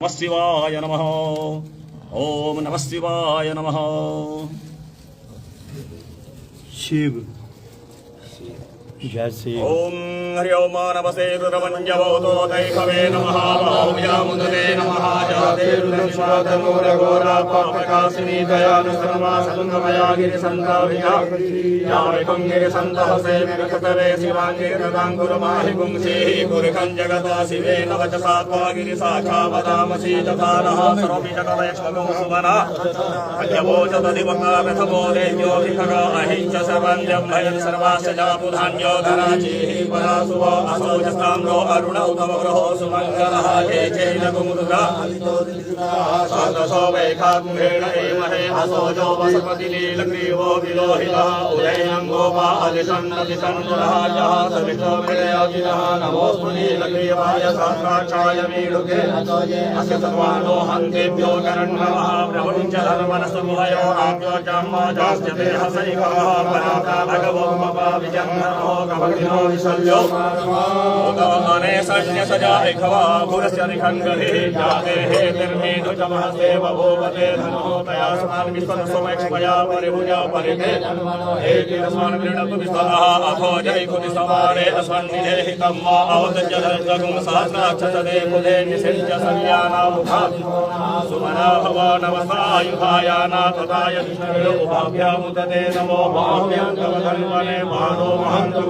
नमः शिवाय नमः। ओम नमः शिवाय नमः। शिव जय शिव। ओम हरि ओम नमस्ते रुद्रमंजवतो दैववे नमः। बाहुव्यामुदते नमः। जाते रुद्रश्वातनूरघोरा पापकाशिनी दयानुसर्वा संगमया गिरिसन्ताभिया या वैकुं गिरिसन्तहसे विरखतवे शिवाङ्गे रदाङ्कुरमाहि पुंसीः पुरुखं जगता शिवेन वचसा त्वा गिरिशाखा वदामसि तथा नः सर्वपि जगदैक्ष्मकं सुमना पञ्चभोजतदिवका प्रथमो देव्योऽभिखगा अहिंस सर्वं जम्भयन् सर्वास्य जातुधान्यो धराचिः परासुव असौ जस्ताम्रो अरुण उतम ग्रहो सुमङ्गलः ये चैलकुमुदुगा सादशो वैखाग्रेण एमहे असोजो वसपतिलीलग्रीवो विलोहितः उदयनं गोपादिशन्नदिशन्नुरः यः सवितो विदयाजिनः नमोऽस्तु नीलग्रीवाय साक्षाय मीडुके अस्य सर्वाणो हन्तेभ्यो करण्डवः प्रभुञ्च धर्मनसमुहयो आप्यो जाम्माजास्य देहसैकः पराता भगवोपपा विजन्धनो कभगिनो विशल्यो उदवने सन्न्यसजायिखवा भुरस्य निखङ्गभिः जाते हे निर्मेधुजमहसे बभूवते धनो तया स्मान् विश्वसमैक्ष्मया परिभुजा परिते हे किरस्मान् मृणतु विश्वः अथो जयकुति समाने अस्मन्निधेहितं वा अवतज्य धर्तगुं सहस्राक्षसदे कुले निषिञ्च सन्यानामुखा सुमना भव नमस्तायुधायाना तथाय विष्णुर्यो उभाभ्यामुदते नमो भाव्यां तव धन्वने मानो महन्तु